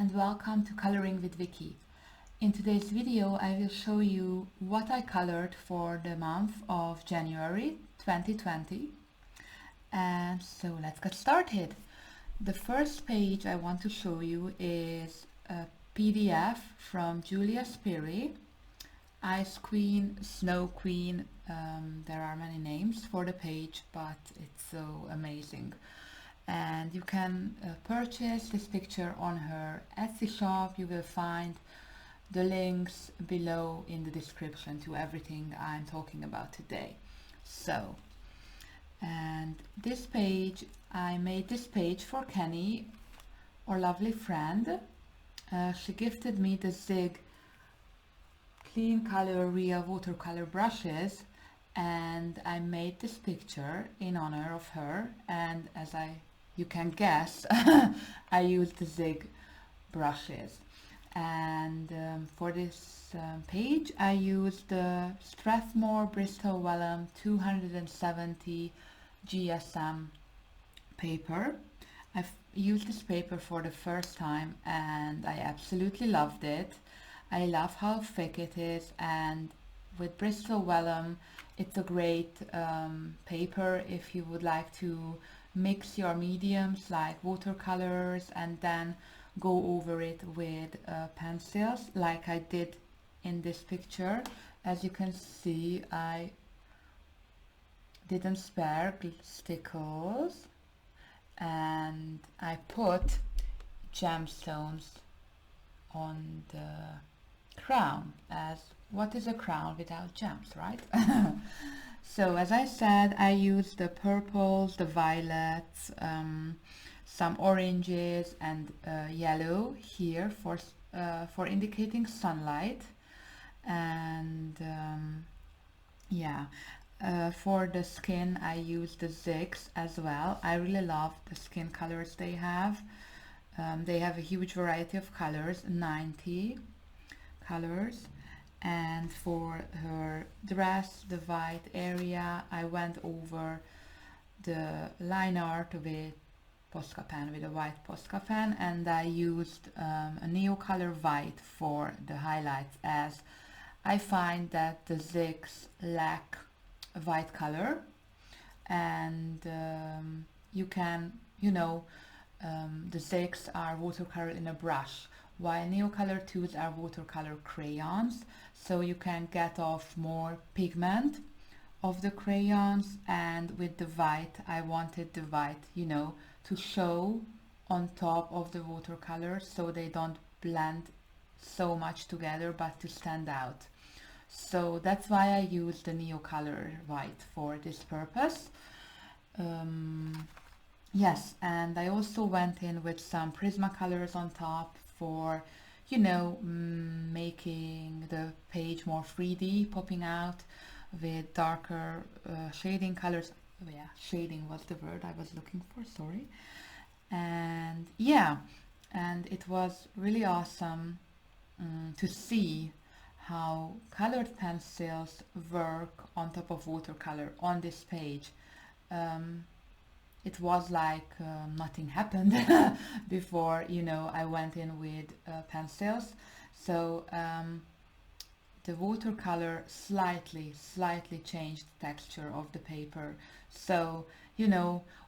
and welcome to Coloring with Vicky. In today's video I will show you what I colored for the month of January 2020. And so let's get started. The first page I want to show you is a PDF from Julia Spiri, Ice Queen, Snow Queen. There are many names for the page, but it's so amazing. And you can purchase this picture on her Etsy shop. You will find the links below in the description to everything I'm talking about today. So, and this page, I made this page for Kenny, our lovely friend. She gifted me the Zig Clean Color Real Watercolor brushes, and I made this picture in honor of her. And as you can guess, I used the Zig brushes. And for this page I used the Strathmore Bristol Vellum 270 GSM paper. I've used this paper for the first time and I absolutely loved it. I love how thick it is, and with Bristol Vellum it's a great paper if you would like to mix your mediums like watercolors and then go over it with pencils like I did in this picture. As you can see, I didn't spare stickles and I put gemstones on the crown, as what is a crown without gems, right? So as I said, I used the purples, the violets, some oranges and yellow here for indicating sunlight. And for the skin I used the Zigs as well. I really love the skin colors they have. They have a huge variety of colors, 90 colors. And for her dress, the white area, I went over the line art with Posca pen, with a white Posca pen, and I used a Neocolor white for the highlights, as I find that the Zigs lack a white color, and you can, the Zigs are watercolor in a brush, while Neocolor 2s are watercolor crayons, so you can get off more pigment of the crayons. And with the white, I wanted the white, to show on top of the watercolor, so they don't blend so much together, but to stand out. So that's why I used the Neocolor white for this purpose. Yes, and I also went in with some Prismacolors on top for, making the page more 3D, popping out with darker shading colors. Oh yeah, shading was the word I was looking for, sorry. And yeah, and it was really awesome to see how colored pencils work on top of watercolor on this page. It was like nothing happened before, I went in with pencils. So the watercolor slightly changed the texture of the paper. So,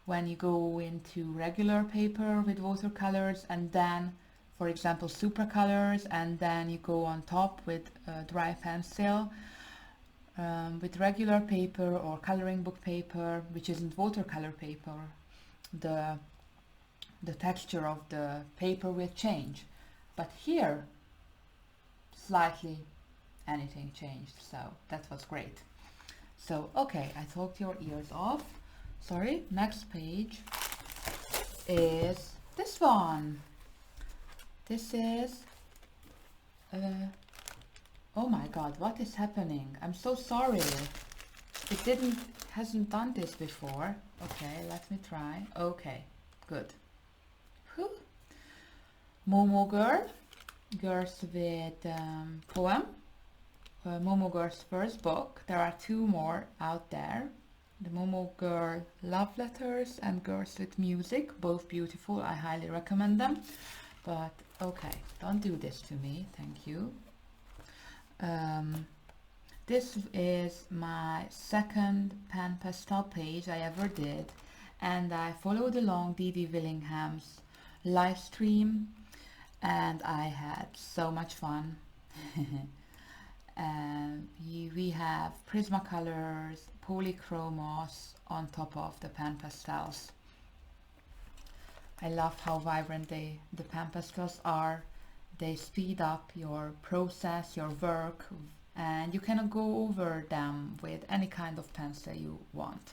when you go into regular paper with watercolors and then, for example, supracolors, and then you go on top with dry pencil, with regular paper or coloring book paper, which isn't watercolor paper, the texture of the paper will change. But here, slightly anything changed, so that was great. So okay, I talked your ears off, sorry. Next page is this one. This is oh my god, what is happening? I'm so sorry. It hasn't done this before. Okay, let me try. Okay, good. Whew. Momo Girl, Girls with Poem. Momo Girl's first book. There are two more out there. The Momo Girl Love Letters and Girls with Music, both beautiful. I highly recommend them. but okay, don't do this to me, thank you. This is my second pan pastel page I ever did, and I followed along Dee Willingham's live stream, and I had so much fun. We have Prismacolors, polychromos on top of the pan pastels. I love how vibrant the pan pastels are. They speed up your process, your work, and you can go over them with any kind of pencil you want.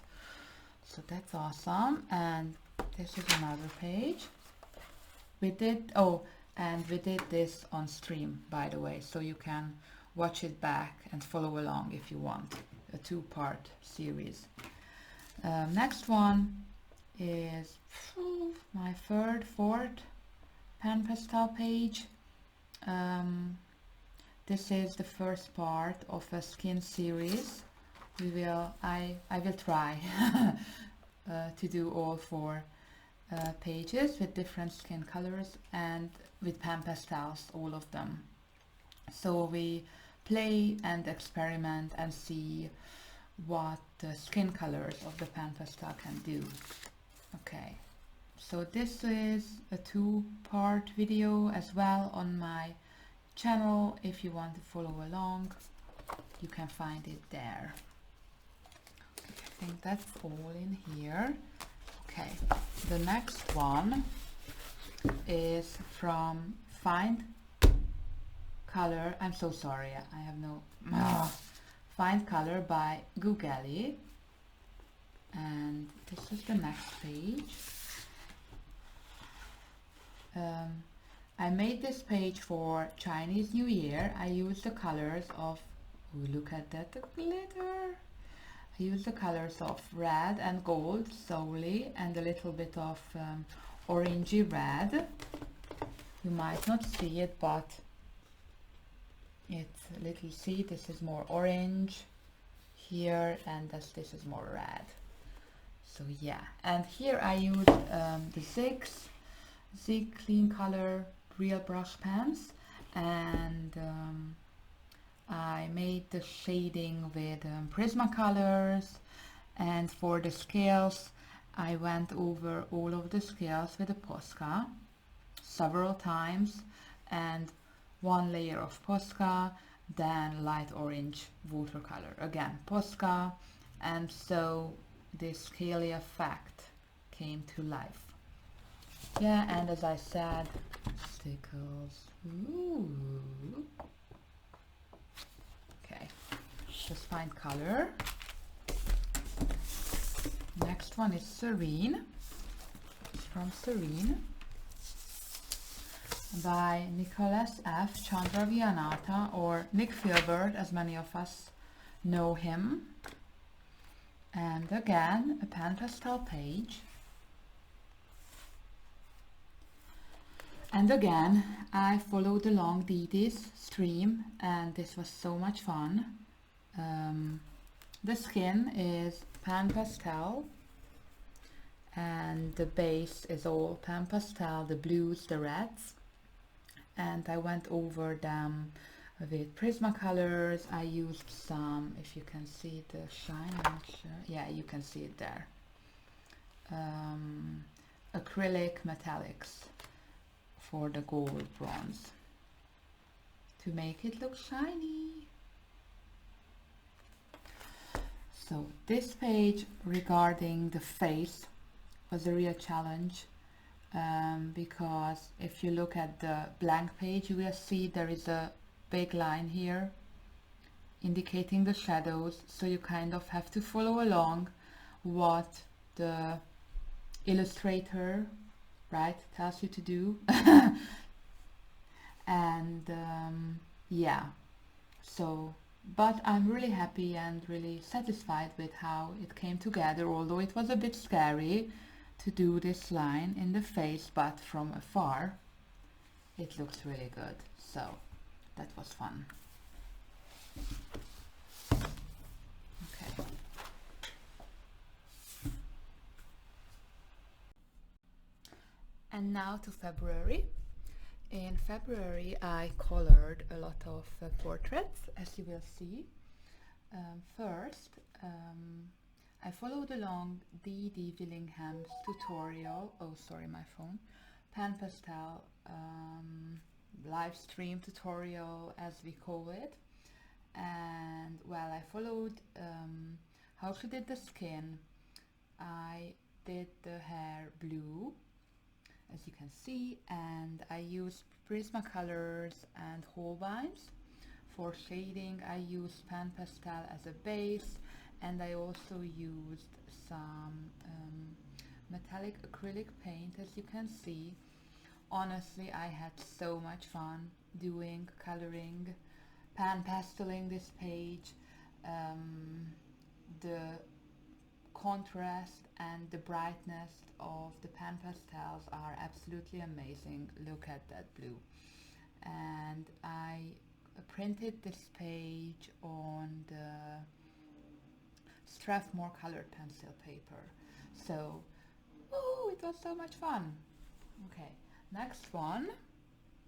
So that's awesome. And this is another page. We did this on stream, by the way, so you can watch it back and follow along if you want. A two-part series. Next one is my fourth pan pastel page. This is the first part of a skin series. I will try to do all four pages with different skin colors and with pan pastels, all of them. So we play and experiment and see what the skin colors of the pan pastel can do. Okay, so this is a two-part video as well on my channel. If you want to follow along, you can find it there. Okay, I think that's all in here. Okay, the next one is from Find Color. I'm so sorry, I have no Find Color by Googali, and this is the next page. I made this page for Chinese New Year. I used the colors of, oh, look at that, the glitter. I used the colors of red and gold solely, and a little bit of orangey red. You might not see it, but it's a little, see, this is more orange here, and this is more red. So yeah, and here I used the Zig Clean Color Real Brush Pens, and I made the shading with Prismacolors, and for the scales I went over all of the scales with a Posca several times, and one layer of Posca, then light orange watercolor, again Posca, and so this scaly effect came to life. Yeah, and as I said, stickles. Ooh. Okay, just Find Color. Next one is Serene. It's from Serene by Nicholas F. Chandravianatha, or Nick Filbert, as many of us know him. And again, a pan pastel page. And again, I followed along Didi's stream, and this was so much fun. The skin is pan pastel, and the base is all pan pastel, the blues, the reds. And I went over them with Prismacolors. I used some, if you can see the shine, I'm not sure. Yeah, you can see it there. Acrylic metallics for the gold bronze to make it look shiny. So this page regarding the face was a real challenge, because if you look at the blank page, you will see there is a big line here indicating the shadows, so you kind of have to follow along what the illustrator, right, tells you to do. And yeah, so, but I'm really happy and really satisfied with how it came together, although it was a bit scary to do this line in the face, but from afar it looks really good, so that was fun. Okay. And now to February. In February I colored a lot of portraits, as you will see. First, I followed along D.D. Willingham's tutorial, oh sorry my phone, pan pastel live stream tutorial as we call it, and well, I followed how she did the skin. I did the hair blue, as you can see, and I used Prismacolors and Holbeins. For shading I used pan pastel as a base, and I also used some metallic acrylic paint, as you can see. Honestly, I had so much fun doing coloring, pan pasteling this page. The contrast and the brightness of the pan pastels are absolutely amazing. Look at that blue. And I printed this page on the Strathmore colored pencil paper. So, it was so much fun. Okay, next one,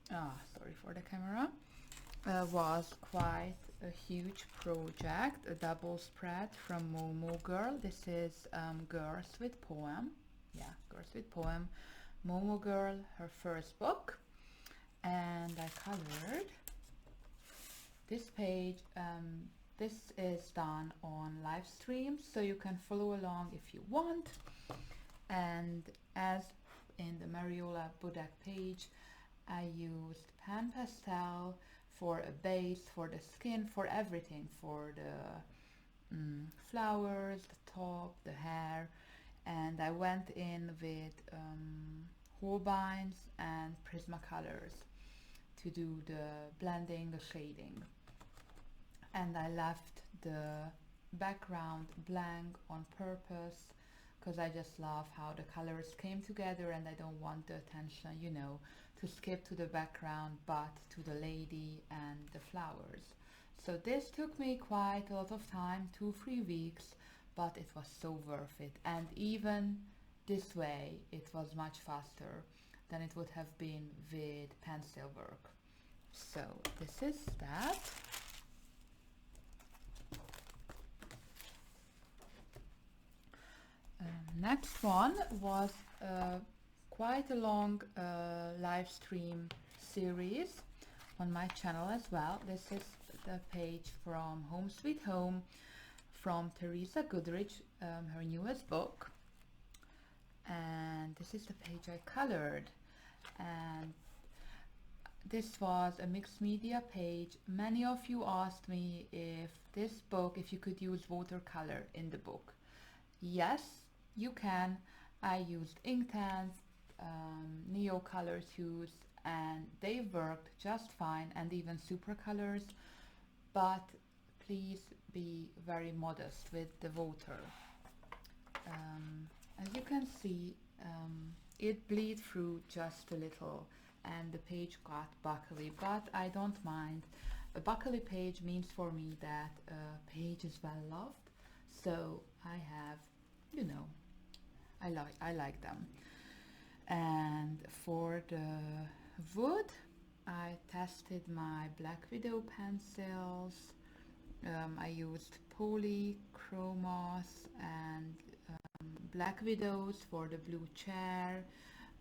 sorry for the camera, was quite a huge project, a double spread from Momo Girl. This is Girls with Poem. Yeah, Girls with Poem. Momo Girl, her first book. And I colored this page. This is done on live stream, so you can follow along if you want. And as in the Mariola Budak page, I used pan pastel for a base, for the skin, for everything, for the flowers, the top, the hair, and I went in with Holbeins and Prismacolors to do the blending, the shading. And I left the background blank on purpose because I just love how the colors came together, and I don't want the attention, you know, to skip to the background but to the lady and the flowers. So this took me quite a lot of time, 2-3 weeks, but it was so worth it. And even this way it was much faster than it would have been with pencil work. So this is that. Next one was quite a long live stream series on my channel as well. This is the page from Home Sweet Home from Teresa Goodrich, her newest book. And this is the page I colored. And this was a mixed media page. Many of you asked me if you could use watercolor in the book. Yes, you can. I used Inktense, Neo color hues, and they worked just fine, and even Supracolors, but please be very modest with the water. As you can see, it bleed through just a little and the page got buckly, but I don't mind. A buckly page means for me that a page is well loved, so I have, you know, I like them. And for the wood, I tested my Black Widow pencils. I used polychromos and Black Widows for the blue chair.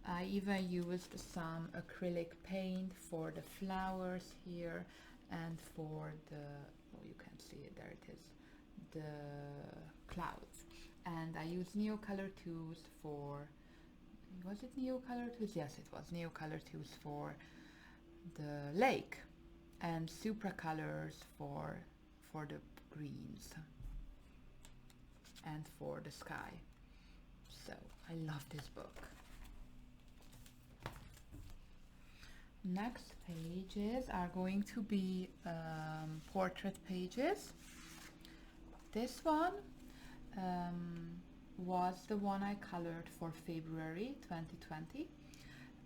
I even used some acrylic paint for the flowers here and for the, oh, you can see it, there it is, the clouds. And I used Neo Color Tools for, was it Neo Color Tools? Yes, it was Neo Color Tools for the lake, and Supracolors for the greens and for the sky. So I love this book. Next pages are going to be portrait pages. This one was the one I colored for February 2020,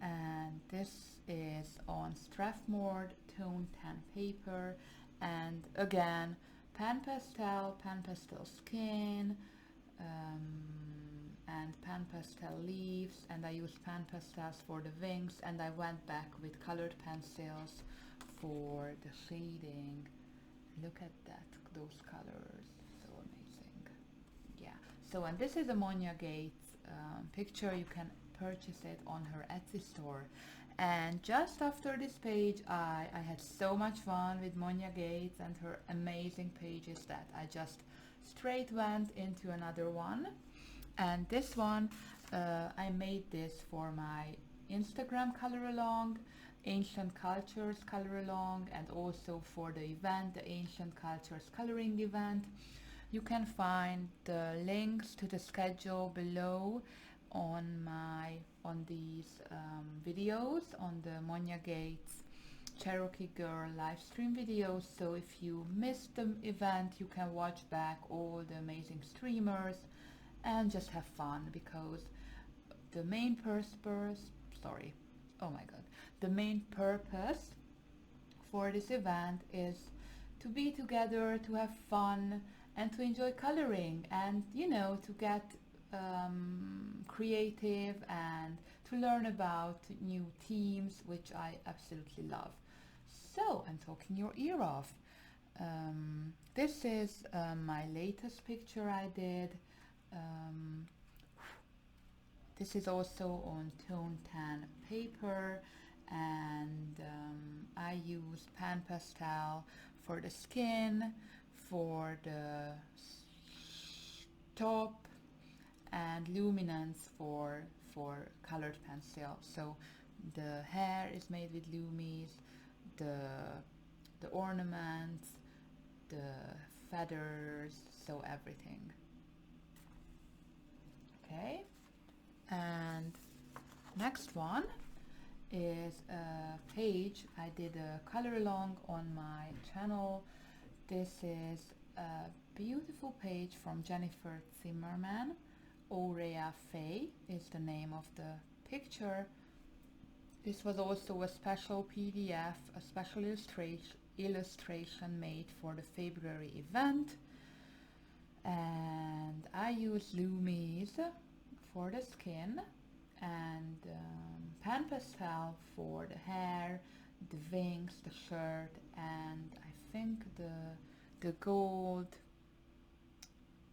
and this is on Strathmore Tone 10 paper, and again pan pastel skin, and pan pastel leaves, and I used pan pastels for the wings, and I went back with colored pencils for the shading. Look at that, those colors, so amazing. Yeah, so and this is a Monja Gates picture. You can purchase it on her Etsy store. And just after this page, I had so much fun with Monja Gates and her amazing pages that I just straight went into another one. And this one, I made this for my Instagram color along, Ancient Cultures color along, and also for the event, the Ancient Cultures coloring event. You can find the links to the schedule below on these videos, on the Monja Gates Cherokee Girl live stream videos. So if you missed the event, you can watch back all the amazing streamers and just have fun, because the main the main purpose for this event is to be together, to have fun, and to enjoy coloring, and to get creative and to learn about new themes, which I absolutely love. So I'm talking your ear off. This is my latest picture I did. This is also on tone tan paper, and I use pan pastel for the skin, for the top, and luminance for colored pencil. So the hair is made with lumis, the ornaments, the feathers, so everything. Okay, and next one is a page I did a color along on my channel. This is a beautiful page from Jennifer Zimmerman. Aurae is the name of the picture. This was also a special PDF, a special illustration made for the February event. And I use lumis for the skin, and pan pastel for the hair, the wings, the shirt, and I think the gold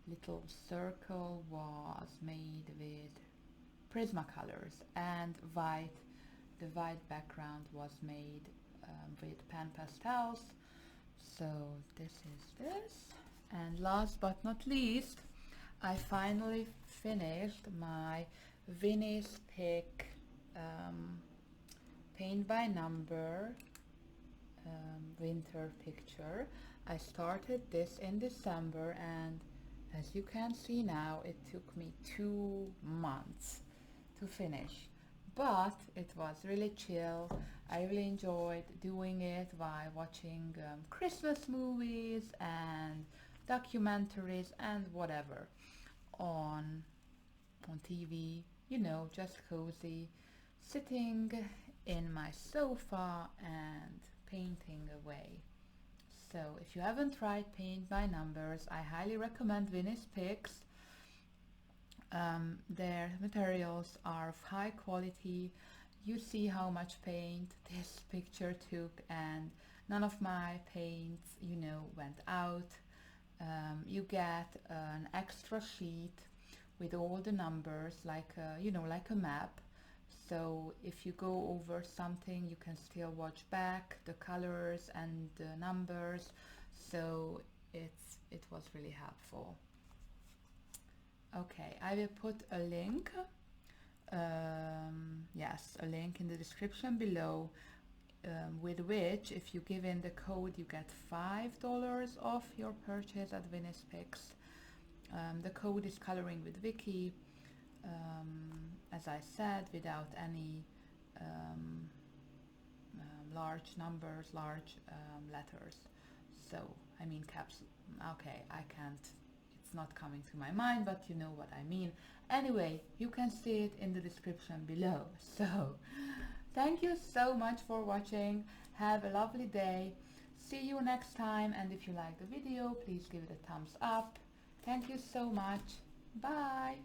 little circle was made with Prismacolors, and the white background was made with pan pastels. So this is this. And last but not least, I finally finished my Venice Pick paint by number winter picture. I started this in December, and as you can see now, it took me 2 months to finish, but it was really chill. I really enjoyed doing it while watching Christmas movies and documentaries and whatever on TV, just cozy, sitting in my sofa and painting away. So if you haven't tried paint by numbers, I highly recommend Venice Picks. Their materials are of high quality. You see how much paint this picture took, and none of my paints, went out. You get an extra sheet with all the numbers, like a map. So if you go over something, you can still watch back the colors and the numbers. So it was really helpful. Okay, I will put a link. Yes, a link in the description below, with which, if you give in the code, you get $5 off your purchase at Venice Picks. The code is Coloring with Vicky. As I said, without any large numbers, large letters. So, I mean caps. Okay, I can't, it's not coming to my mind, but you know what I mean. Anyway, you can see it in the description below. So, thank you so much for watching. Have a lovely day. See you next time, and if you like the video, please give it a thumbs up. Thank you so much. Bye.